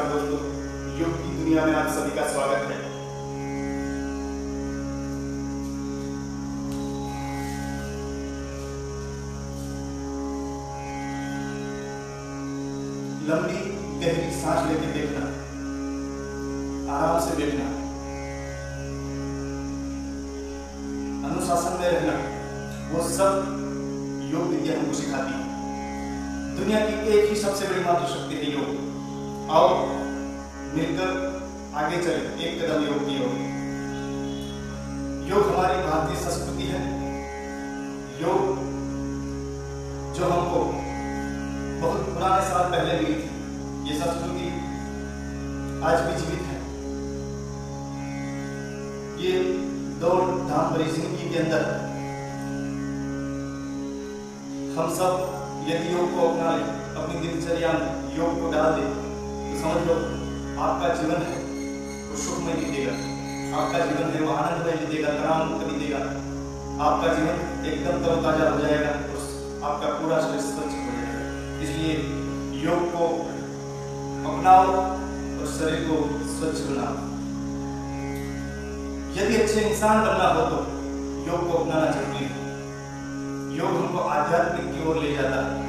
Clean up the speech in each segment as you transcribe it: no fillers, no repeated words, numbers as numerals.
नमस्कार दोस्तों, योग की दुनिया में आप सभी का स्वागत है। लंबी गहरी सांस लेके देखना, आराम से बैठना, अनुशासन में रहना, वो सब योग विद्या हमको सिखाती है। दुनिया की एक ही सबसे बड़ी मातृशक्ति है योग। आओ मिलकर आगे चले, एक कदम योग की ओर। योग हमारी भारतीय संस्कृति है। योग जो हमको बहुत पुराने साल पहले मिली थी, ये संस्कृति आज भी जीवित है। ये दौड़ धाम भरी जिंदगी के अंदर हम सब यदि योग को अपना लें, अपनी दिनचर्या में योग को डाल दें, तो समझ लो आपका जीवन है वो सुखमय बीतेगा, आपका जीवन है वो आनंदमय बीतेगा, तनाव मुक्त बीतेगा, आपका जीवन एकदम तरोताजा हो जाएगा और आपका पूरा शरीर स्वच्छ हो जाएगा। इसलिए योग को अपनाओ और शरीर को स्वच्छ बनाओ। यदि अच्छे इंसान बनना हो तो योग को अपनाना जरूरी है। योग हमको आध्यात्मिक की ओर ले जाता है।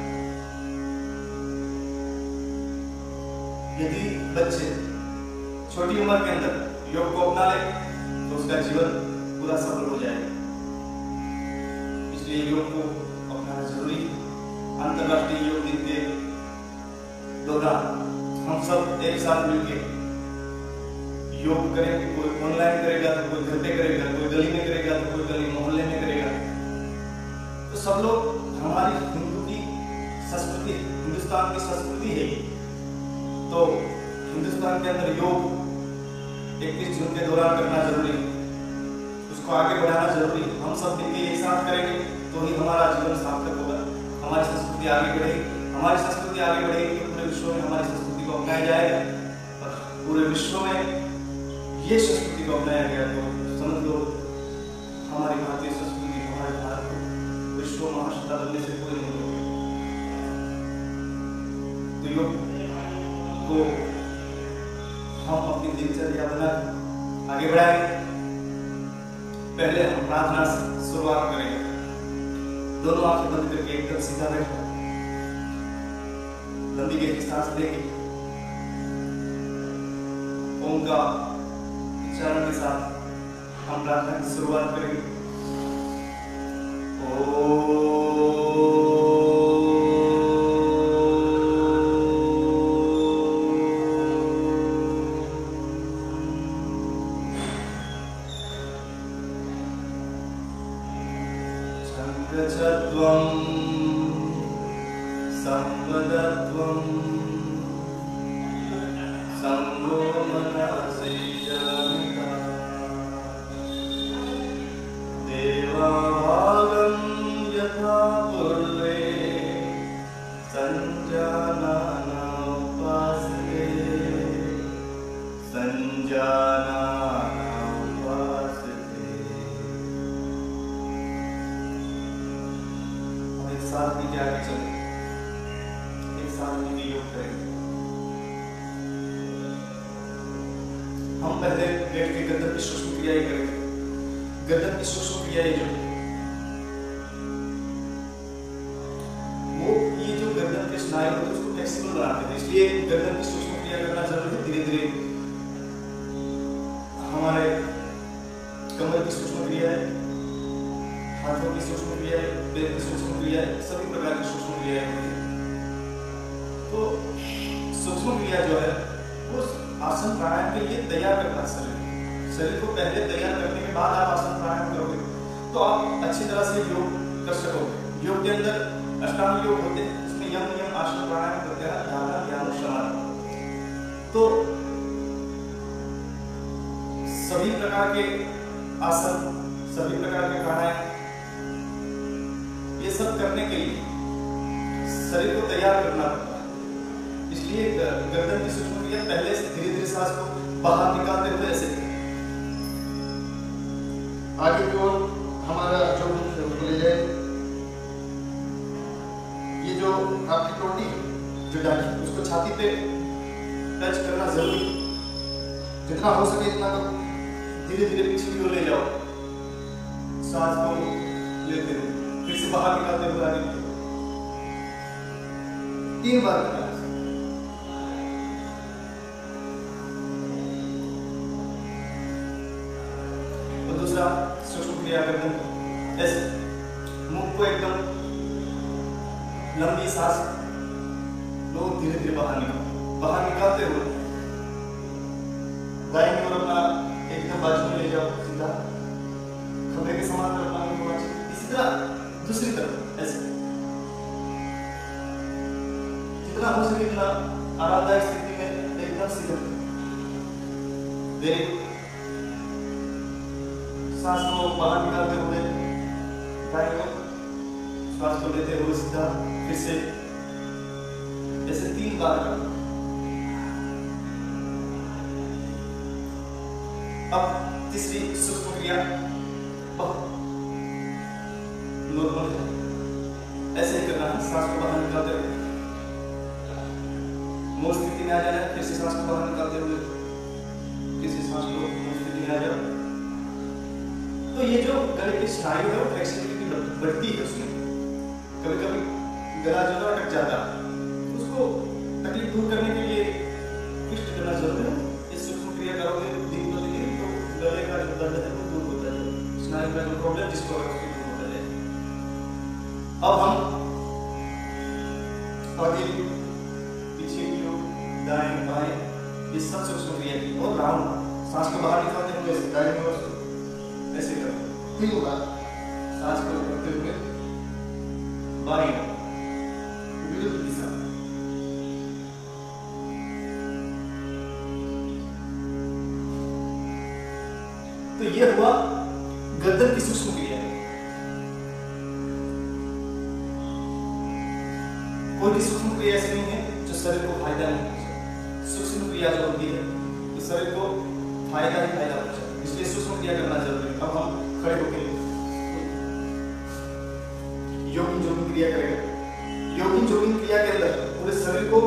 यदि बच्चे छोटी उम्र के अंदर योग को अपना ले तो उसका जीवन पूरा सफल हो जाएगा। इसलिए योग को अपनाना जरूरी है। अंतर्राष्ट्रीय योग दिन के दौरान हम सब एक साथ मिलकर योग करेंगे। कोई ऑनलाइन करेगा तो कोई घर पे करेगा, कोई गली में करेगा तो कोई गली मोहल्ले में करेगा। तो सब लोग, हमारी हिंदू की संस्कृति, हिंदुस्तान की संस्कृति है, तो हिंदुस्तान के अंदर योग 21 जून के दौरान करना जरूरी है, उसको आगे बढ़ाना जरूरी है। हम सब मिलकर एक साथ करेंगे तो ही हमारा जीवन सार्थक होगा, हमारी संस्कृति आगे बढ़ेगी। हमारी संस्कृति आगे बढ़ेगी तो पूरे विश्व में हमारी संस्कृति को अपनाया जाएगा, और पूरे विश्व में ये संस्कृति को अपनाया गया तो समझ लो हमारी भारतीय संस्कृति, हमारे भारत को विश्व महासत्ता बनने से कोई नहीं होगा। तो योग को हम अपनी दिनचर्या बना आगे बढ़ाएंगे। पहले हम प्रार्थना से शुरुआत करेंगे। दोनों आंखें बंद करके एकदम सीधा बैठना, लंबी गहरी सांस लेंगे, ओम का उच्चारण के साथ हम प्रार्थना की शुरुआत करेंगे। शंकरत्वं संवदत्वं संगो मनसेयमिता देवाभागं यथा पूर्वे संजानाना उपासते संजानाना उपासते। हम एक साथ भी आगे चलें, एक साथ भी योग करेंगे। हम पहले पेट के गर्दन की सूक्ष्म क्रियाएं करेंगे। गर्दन की सूक्ष्म क्रियाएं जो वो, ये जो गर्दन के स्नायु होते हैं उसको फ्लेक्सिबल बनाते हैं, इसलिए गर्दन की सूक्ष्म क्रिया करना जरूरी है। धीरे धीरे हमारे कमर की सूक्ष्म क्रिया है, हाथों की सूक्ष्म क्रिया है, पैर की सूक्ष्म क्रिया है, सभी प्रकार की सूक्ष्म क्रियाएं होती है। तो सूक्ष्म क्रिया जो है वो आसन प्राणायाम के लिए तैयार करता है शरीर को। पहले तैयार करने के बाद आप आसन प्राणायाम करोगे तो आप अच्छी तरह से योग कर सकोगे। योग के अंदर अष्टांग योग होते हैं, उसमें यम नियम आसन प्राणायाम प्रत्याहार ध्यान ध्यान समाधि। तो सभी प्रकार के आसन, सभी प्रकार के प्राणायाम, ये सब करने के लिए शरीर को तैयार करना पड़ता है। इसलिए गर्दन की सूक्ष्म क्रिया पहले से धीरे धीरे सांस को बाहर निकालते हुए ऐसे आगे की ओर हमारा जो मुख ले जाए। ये जो आपकी टोटी जो डाली उसको छाती पे टच करना जरूरी, जितना हो सके इतना करो। धीरे धीरे पीछे की ओर ले जाओ, सांस को लेते रहो, फिर से बाहर निकालते हुए आगे 3 बार करना। और दूसरा सूक्ष्म क्रिया गर्दन, ऐसे मुख को एकदम लंबी सांस लो, धीरे धीरे बाहर निकालो, बाहर निकालते हुए दाहिनी ओर अपना एकदम बाजू में ले जाओ, सीधा खंभे के समान अपना मुंह को। इसी तरह दूसरी तरफ ऐसे, जितना हो सके इतना आरामदायक स्थिति में एकदम सीधा। Very good. सांस को बाहर निकालते हुए दाहिनी ओर, सांस को लेते हुए सीधा, फिर से ऐसे 3 बार करना। अब तीसरी सूक्ष्म क्रिया नॉर्मल है, ऐसे ही करना है। सांस को बाहर निकालते हुए मूल स्थिति में आ जाना है, फिर से सांस को बाहर निकालते हुए फिर से सांस को मूल स्थिति में आ जाओ। तो ये जो गले की स्नायु है वो फ्लेक्सिबिलिटी बढ़ती है उसमें। कभी कभी गला जो है अटक जाता है, उसको तकलीफ दूर करने के लिए ट्विस्ट करना जरूरी है। इस सूक्ष्म क्रिया करोगे दिन ब दिन तो गले का जो दर्द है वो दूर होता है, स्नायु का जो प्रॉब्लम जिसको है उसको दूर होता है। अब हम आगे पीछे की ओर, दाएं बाएं, ये सब सूक्ष्म क्रिया की और राउंड सांस को बाहर निकालते हुए ऐसे दाएं ओर ऐसे करो। 3 बार सांस को करते हुए बाएं विरुद्ध दिशा। तो ये हुआ गर्दन की सूक्ष्म क्रिया। कोई भी सूक्ष्म क्रिया ऐसी नहीं है जो शरीर को फायदा नहीं पहुंचाए। सूक्ष्म क्रिया जो होती है तो शरीर को फायदा ही फायदा पहुंचाए, इसलिए सूक्ष्म क्रिया करना जरूरी है। अब हम खड़े होकर योगिन जोगिन क्रिया करेंगे। योगिन जोगिन क्रिया के अंदर पूरे शरीर को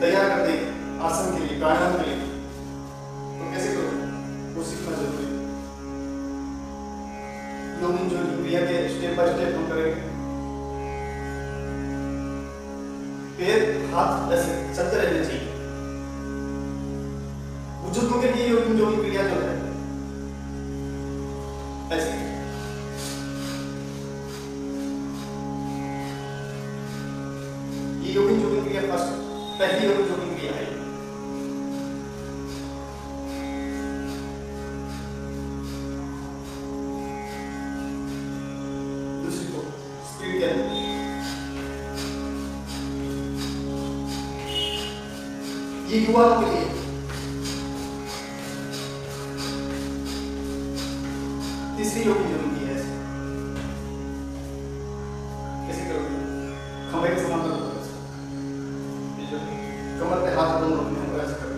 तैयार कर देंगे आसन के लिए, प्राणायाम के लिए। तो कैसे करोगे वो सीखना जरूरी है। योगिन जोगिन क्रिया के स्टेप बाय स्टेप हम करेंगे। पैर हाथ ऐसे चलते रहने चाहिए। बुजुर्गों के लिए योगिन जोगिन क्रिया जो है ऐसे, ये योगिन जोगिन क्रिया पहली योगिन जोगिन क्रिया है। दूसरी को स्पीड के अंदर ये युवाओं के लिए। तीसरी योगिन जोगिन क्रिया है, कैसे करोगे? खंभे के समान करोगे, कमर पे हाथ दोनों रखने हैं, ऐसे करो।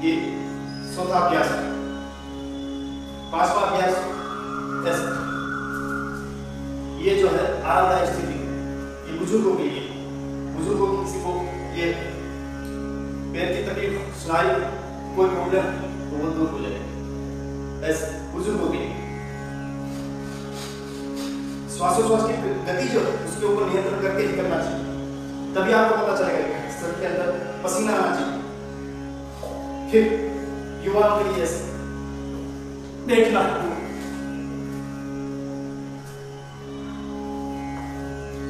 ये 4वां अभ्यास है। 5वां अभ्यास ऐसे, ये जो है आरामदायक स्थिति, ये बुजुर्गों के लिए। बुजुर्गों की किसी को ये पैर की तकलीफ, स्नायु कोई प्रॉब्लम तो वो दूर हो जाए, ऐसे बुजुर्गों के लिए। श्वासोच्छ्वास की गति जो है उसके ऊपर नियंत्रण करके ही करना चाहिए, तभी आपको पता चलेगा शरीर के अंदर पसीना आना चाहिए। फिर युवाओं के लिए ऐसे बैठना,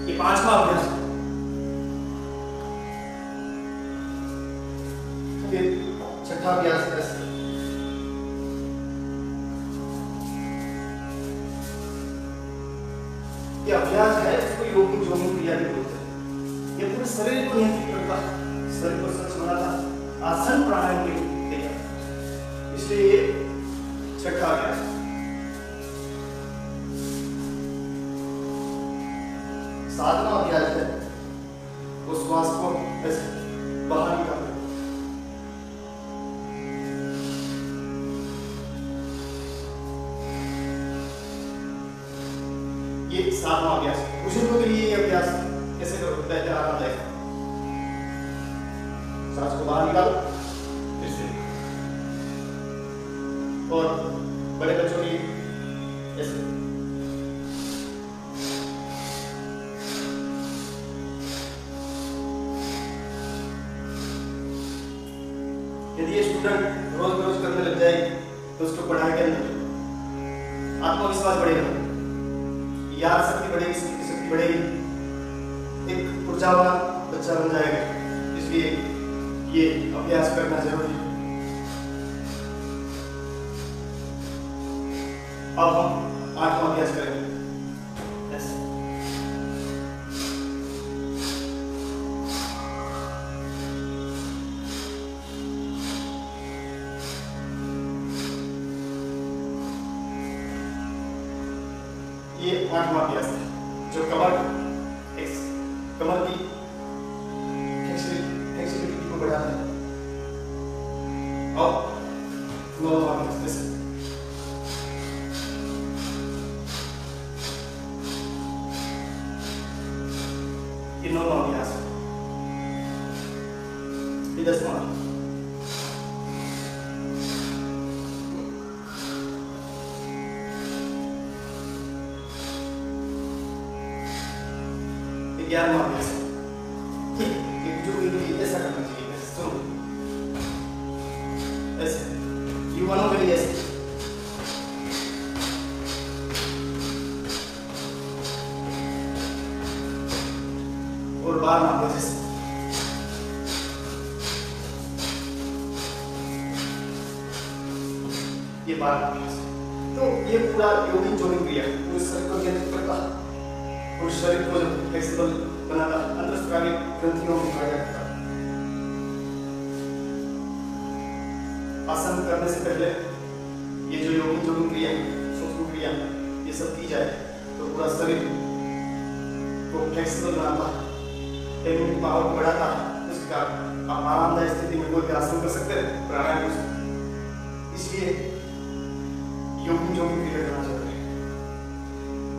ये 5वां अभ्यास। फिर 6वां अभ्यास ऐसे, ये अभ्यास है इसको योगिन जोगिन क्रिया भी बोलते हैं। ये पूरे शरीर को नियंत्रित करता है, शरीर को स्वच्छ बनाता, आसन प्राणायाम के लिए, इसलिए ये 6वां अभ्यास। 7वां अभ्यास है वो श्वास को ऐसे बाहर निकालना। आरामदायक। सांस को बाहर निकालो फिर से, और बड़े बच्चों की ऐसे। यदि ये स्टूडेंट रोज रोज करने लग जाए तो उसको पढ़ाई के अंदर आत्मविश्वास बढ़ेगा, याद शक्ति बढ़ेगी, स्मृति शक्ति बढ़ेगी, एक ऊर्जावान बच्चा बन जाएगा। इसलिए ये अभ्यास करना जरूरी है। अब हम 8वां अभ्यास करेंगे। ये 8वां अभ्यास है जो कमर की फ्लेक्सिबिलिटी को बढ़ाता है। और 9वां अभ्यास ये 9वां अभ्यास है। ये 10वां ज्ञान अभ्यास है। ठीक, जो ऐसा करना चाहिए, सुनो ऐसे युवाओं के लिए ऐसे, और 12वां अभ्यास ये 12वां अभ्यास। तो ये पूरा योगिक जोड़िंग क्रिया पूरे शरीर को केंद्रित करता है और शरीर को फ्लेक्सिबल बनाता, अंतःस्रावी ग्रंथियों में फायदा करता। आसन करने से पहले ये जो योगिक जोड़िंग क्रिया, सूक्ष्म क्रिया, ये सब की जाए तो पूरा शरीर को फ्लेक्सिबल बनाता, इम्यूनिटी पावर को बढ़ाता। इसके कारण आप आरामदायक स्थिति में कोई भी आसन कर सकते हैं, प्राणायाम कर सकते हैं। इसलिए योगिक जोड़िंग क्रिया करना चाहिए।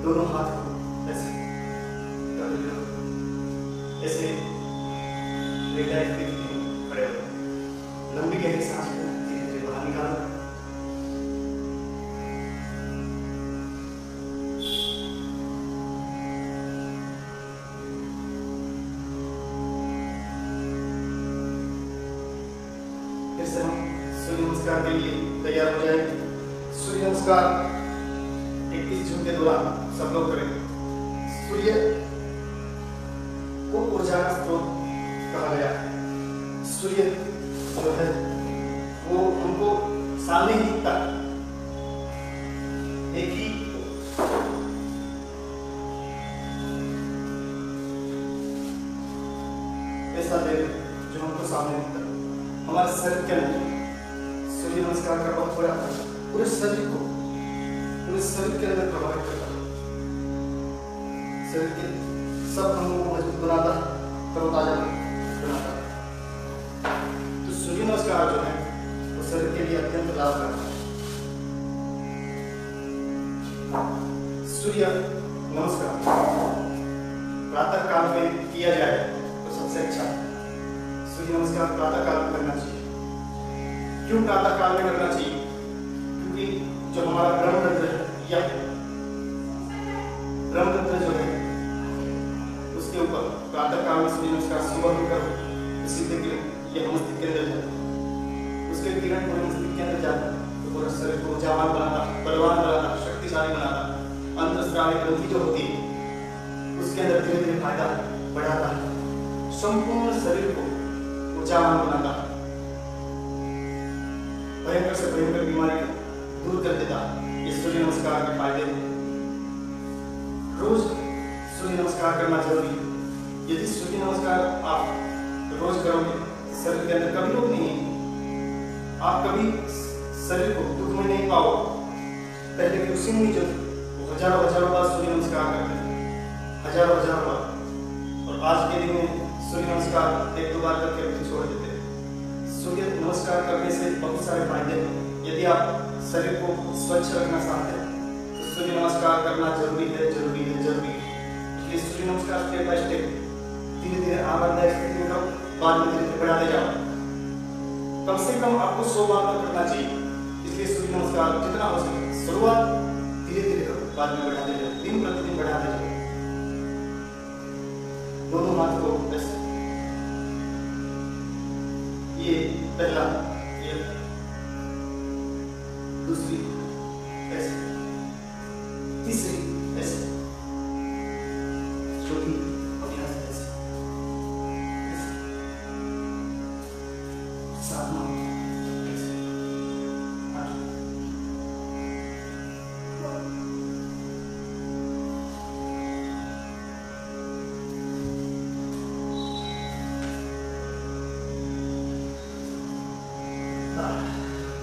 दोनों हाथ को ऐसे ऐसे रिलैक्स खड़े हो, लंबी गहरी सांस धीरे धीरे बाहर निकालो। फिर से हम सूर्य नमस्कार के लिए तैयार हो जाएंगे। सूर्य नमस्कार 21 जून के दौरान सब लोग करेंगे। सूर्य को ऊर्जा का स्रोत कहा गया है। सूर्य जो है वो हमको सामने ही दिखता है, एक ही ऐसा देव जो हमको सामने दिखता है। हमारे शरीर के अंदर सूर्य नमस्कार का बहुत बड़ा पूरे शरीर के अंदर प्रभावित करता है। शरीर के सब अंगों को मजबूत बनाता, तरोताजा बनाता। तो सूर्य नमस्कार जो है वो शरीर के लिए अत्यंत लाभकारी है। सूर्य नमस्कार प्रातः काल में किया जाए तो सबसे अच्छा है। सूर्य नमस्कार प्रातः काल में करना चाहिए। क्यों प्रातः काल में करना चाहिए? क्योंकि जो हमारा ब्रह्मरंध्र है या ब्रह्मरंध्र जो है उसके ऊपर प्रातः काल में सूर्य नमस्कार सुबह में करो, सीधे किरण ये मस्तिष्क के अंदर जाता है। उसके किरण पूरे मस्तिष्क के अंदर जाता है तो पूरा शरीर को ऊर्जावान बनाता, बलवान बनाता, शक्तिशाली बनाता। अंतःस्रावी ग्रंथि जो होती है उसके अंदर धीरे धीरे फायदा बढ़ाता है, संपूर्ण शरीर को ऊर्जावान बनाता है, भयंकर से भयंकर बीमारी दूर कर देता है। ये सूर्य नमस्कार के फायदे हैं। रोज सूर्य नमस्कार करना जरूरी है। यदि सूर्य नमस्कार आप रोज करोगे तो शरीर के अंदर कभी रोग नहीं है, आप कभी शरीर को दुख में नहीं पाओ। पहले के ऋषि मुनि जो वो हजारों बार सूर्य नमस्कार करते थे, हजारों बार, और आज के दिन में सूर्य नमस्कार 1-2 बार करके भी छोड़ देते हैं। सूर्य नमस्कार करने से बहुत सारे फायदे हैं। यदि आप शरीर को स्वच्छ रखना चाहते हैं तो सूर्य नमस्कार करना जरूरी है। ये सूर्य नमस्कार स्टेप बाय स्टेप धीरे धीरे आरामदायक स्थिति में करो, बाद में धीरे धीरे बढ़ाते जाओ। कम से कम आपको 100 बार तक करना चाहिए। इसलिए सूर्य नमस्कार जितना हो सके शुरुआत धीरे धीरे करो, बाद में बढ़ाते जाओ, दिन प्रतिदिन बढ़ाते जाओ। दोनों हाथ को ऐसे, ये पहला, ये दूसरी ऐसे, तीसरी ऐसे, चौथी और यहाँ से ऐसे, सातवां ऐसे, आठवां,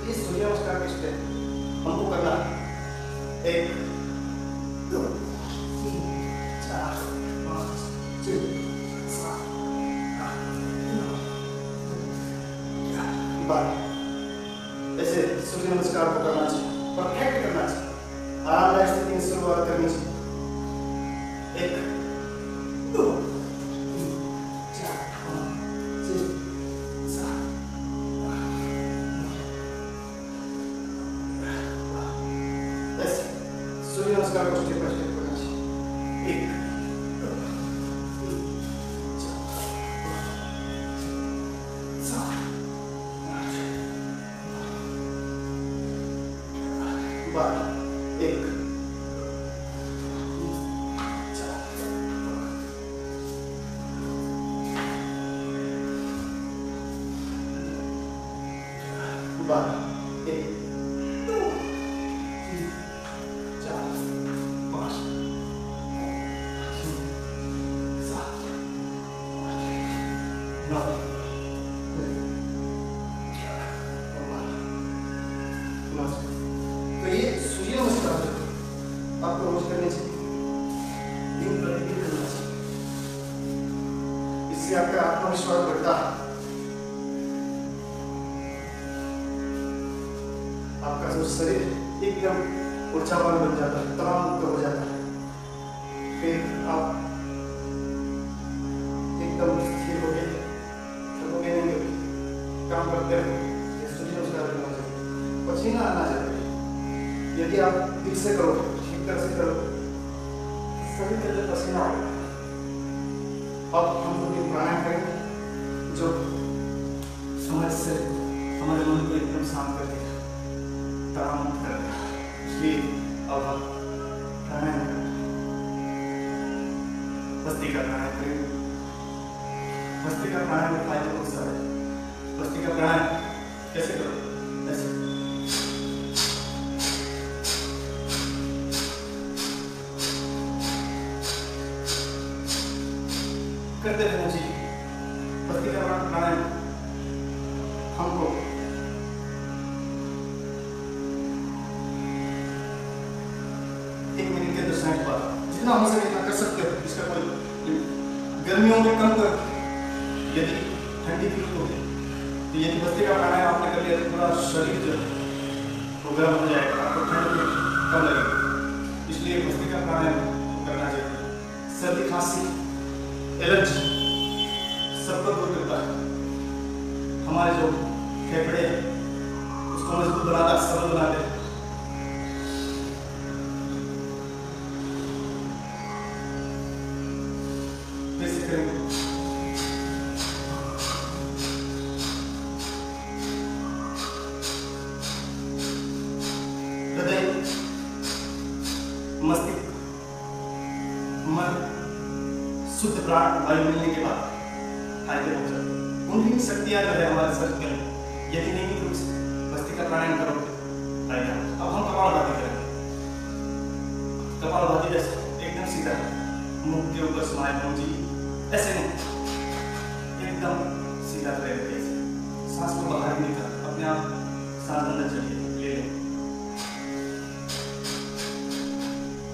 ये सूर्य नमस्कार के स्टेप हमको करना है। 1 2 3 4 5 6 7 8 9 12। ऐसे सूर्य नमस्कार को करना चाहिए, परफेक्ट करना चाहिए, आरामदायक स्थिति में शुरुआत करनी चाहिए। 1 2 3 4 5 6 7 सूर्य नमस्कार को स्टेप बाय स्टेप करना चाहिए। 1 2 3 4 7 8 12। 1 4 12। 1 2 3 4 5 6 7 8 9 तो ये सूर्य नमस्कार आपको रोज करने चाहिए, दिन प्रतिदिन करना चाहिए। इससे आपका आत्मविश्वास बढ़ता है, आपका जो शरीर एकदम ऊर्जावान बन जाता है, तनाव मुक्त हो जाता है, फिर आप एकदम स्थिर हो गए, थकोगे नहीं, काम करते रहो। सूर्य नमस्कार करना चाहिए, पसीना आना चाहिए। यदि आप दिल से करो, ठीक तरह से करो, सभी तरह पसीना होगा। अब हम लोग प्राणायाम करेंगे जो हमारे शरीर, हमारे मन को एकदम शांत कर देगा, तनाव मुक्त कर देगा। इसलिए अब हम प्राणायाम करें, भस्त्रिका प्राणायाम करेंगे। भस्त्रिका प्राणायाम में फायदे बहुत सारे हैं। भस्त्रिका प्राणायाम कैसे करो? ऐसे करते रहना चाहिए। भस्त्रिका प्राणायाम हमको जितना हो सके इतना कर सकते हो, इसका कोई गर्मियों में कम कर, यदि ठंडी फील होगी तो यदि भस्त्रिका प्राणायाम आपने कर लिया तो पूरा शरीर जो वो गर्म हो जाएगा, आपको ठंड कम लगेगी। इसलिए भस्त्रिका प्राणायाम करना चाहिए। सर्दी खांसी एलर्जी सबको दूर करता है, हमारे जो फेफड़े उसको मजबूत बनाता है, सबल बनाते हैं। हृदय, मस्तिष्क, मन, शुद्ध प्राण वायु मिलने के बाद फायदे हो जाते हैं। कुंडलिनी शक्तियां जो है हमारे शरीर में, यदि नियमित रूप से भस्त्रिका प्राणायाम करोगे फायदा। अब हम कपालभाति करेंगे। कपालभाति जैसे एकदम सीधा, मुख के ऊपर स्माइल जी, ऐसे नहीं, एकदम सीधा रहेगा। ऐसे सांस को बाहर नहीं निकाल, अपने आप सांस अंदर चलिए, ले लो।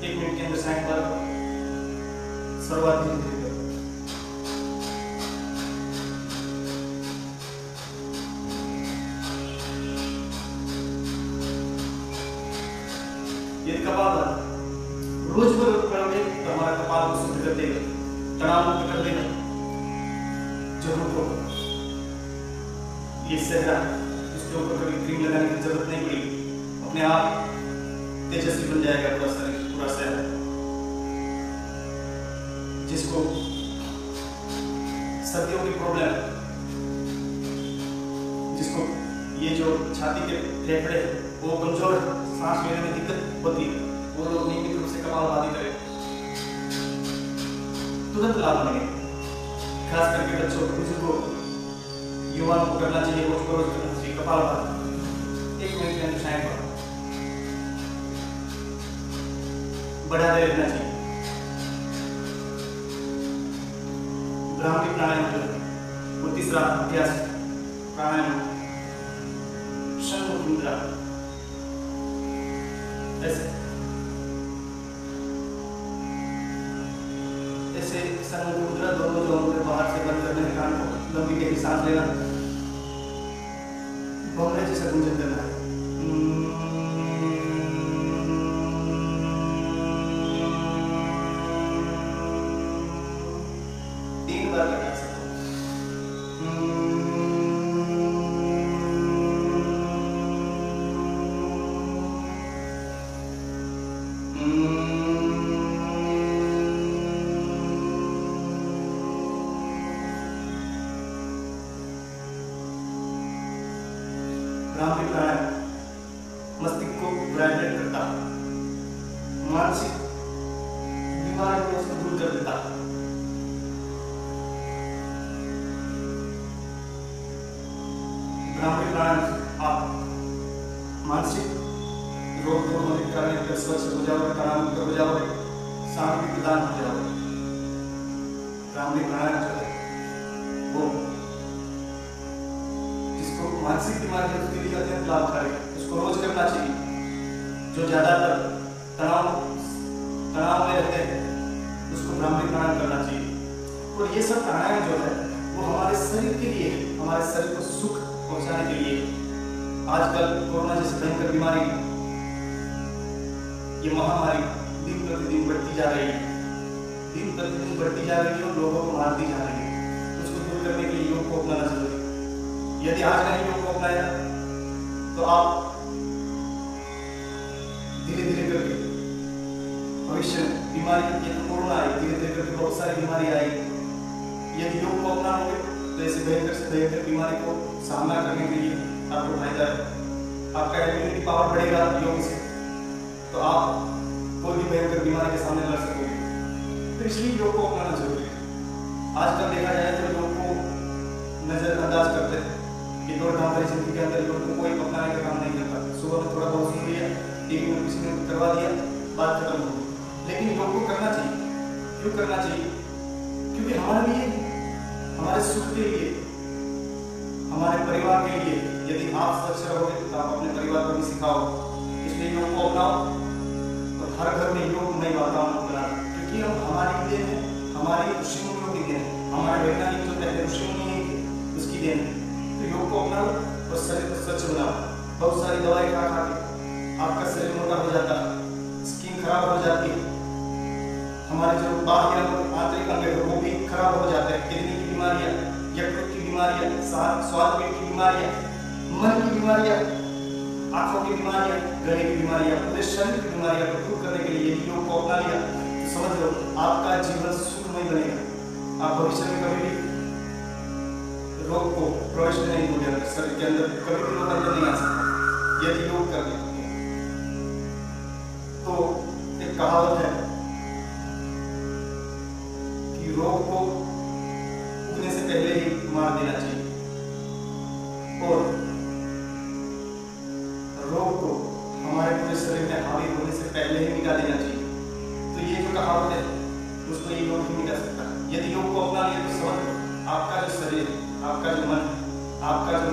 1 मिनट के अंदर साइड पर शुरुआत धीरे धीरे करो। ये कपालभाति रोज करोगे तो हमारा कपाल को शुद्ध कर देगा, तनाव मुक्त कर देगा। जरूरत हो ये सहरा, उसके ऊपर कभी क्रीम लगाने की जरूरत नहीं पड़ी, अपने आप तेजस्वी बन जाएगा पूरा शरीर, पूरा सहरा। जिसको सर्दियों की प्रॉब्लम, जिसको ये जो छाती के फेफड़े वो कमजोर, सांस लेने में दिक्कत होती है, वो लोग नियमित रूप से कपालभाति करें, तुरंत लाभ मिलेंगे। खास करके बच्चों, बुजुर्गों, युवाओं को करना चाहिए, रोज को रोज करना चाहिए कपालभाति। 1 मिनट के अंदर शायद बढ़ाते रहना चाहिए। ब्राह्मी प्राणायाम जो है वो तीसरा अभ्यास प्राणायाम शंख मुद्रा। ऐसे ऐसे शंख मुद्रा, दोनों जो बाहर से बंद करने कान को लंबी गहरी सांस लेना, भंवरे जैसा गुंजन करना है। 3 बार लगा सकते हो। ब्राह्मी प्राणायाम मस्तिष्क को ब्राइटनेट करता, मानसिक बीमारियों को दूर कर देता। ब्राह्मी प्राणायाम आप मानसिक रोग को मुक्त करने के स्वच्छ हो जाओगे, तनाव मुक्त हो जाओगे, शांति प्रदान हो जाओगे। ब्राह्मी प्राणायाम जो है वो मानसिक बीमारी है उसके लिए अत्यंत लाभकारी है, उसको रोज करना चाहिए। जो ज्यादातर तनाव में रहते हैं उसको ब्राह्मी प्राणायाम करना चाहिए। और ये सब प्राणायाम जो है वो हमारे शरीर के लिए, हमारे शरीर को सुख पहुंचाने के लिए। आजकल कोरोना जैसी भयंकर बीमारी, ये महामारी दिन प्रतिदिन बढ़ती जा रही है, दिन प्रतिदिन बढ़ती जा रही है और लोगों को मारती जा रही है। उसको दूर करने के लिए योग को अपनाना जरूरी है। यदि आज नहीं योग को अपनाया तो आप धीरे धीरे करके भविष्य में बीमारी, ये कोरोना आई, धीरे धीरे करके बहुत सारी बीमारी आई। यदि योग को अपनाओगे तो ऐसे भयंकर से भयंकर बीमारी को सामना करने के लिए आपको फायदा है। आपका इम्यूनिटी पावर बढ़ेगा योग से, तो आप कोई भी भयंकर बीमारी के सामने लड़ सकोगे। तो इसलिए योग को अपनाना जरूरी है। आजकल देखा जाए तो योग को नजरअंदाज करते हैं कि दौड़-धाम भरी जिंदगी के अंदर योग को कोई अपनाने का काम नहीं करता। सुबह में थोड़ा बहुत सुन लिया, टीवी में किसी ने करवा दिया, बात खत्म हो गई। लेकिन योग को करना चाहिए। क्यों करना चाहिए? क्योंकि हमारे लिए, हमारे सुख के लिए, हमारे परिवार के लिए। यदि आप स्वच्छ रहोगे तो आप अपने परिवार को भी सिखाओ। इसलिए योग को अपनाओ और हर घर में योगमय वातावरण बनाओ। क्योंकि हम हमारी देन है, हमारी ऋषि मुनियों की देन है, हमारे वैज्ञानिक जो पहले ऋषि मुनि है उसकी देन है। तो योग को अपनाओ और शरीर को स्वच्छ बनाओ। बहुत सारी दवाई खा खा के आपका शरीर मोटा हो जाता है, स्किन खराब हो जाती है, हमारे जो बाह्य आंतरिक अंग है वो भी खराब हो जाते हैं। किडनी की बीमारियां, यकृत की बीमारियां, स्वाद पेट की बीमारियां, मन की बीमारियां, आंखों की बीमारियां, गले की बीमारियां, पूरे शरीर की बीमारियां को दूर करने के लिए यदि योग को अपना लिया तो समझ लो आपका जीवन सुखमय बनेगा। आप भविष्य में कभी भी रोग को प्रवेश नहीं होगा, शरीर के अंदर कभी भी रोग अंदर नहीं आ सकता यदि योग कर लिया। तो एक कहावत है कि रोग को उगने से पहले ही मार देना चाहिए और रोग को हमारे पूरे शरीर में हावी होने से पहले ही मिटा देना चाहिए। तो ये जो कहावत है उसको ये योग ही मिटा सकता है। यदि योग को अपना लिया तो समझ आपका जो शरीर, आपका जो मन, आपका जो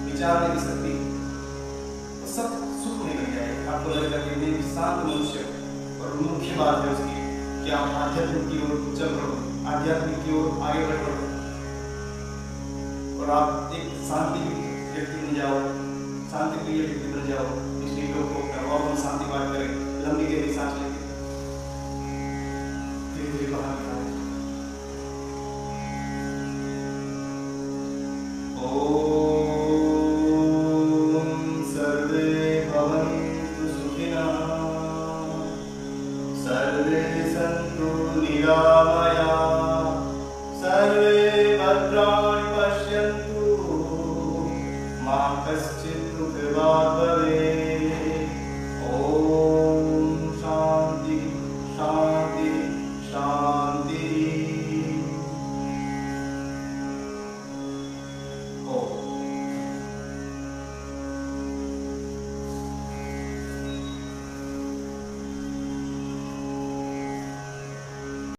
विचार की शक्ति सब सुख में लग जाएगा। आपको लगेगा कि मैं शांत मनुष्य। और मुख्य बात है उसकी कि आप आध्यात्मिक की ओर चल रहे हो, आध्यात्मिक की ओर आगे बढ़ रहे हो और आप एक शांति व्यक्ति बन जाओ, शांति प्रिय व्यक्ति बन जाओ। इसलिए योग को करो, हम शांति बात करें, लंबी गहरी सांस लेके धीरे धीरे बाहर निकालें।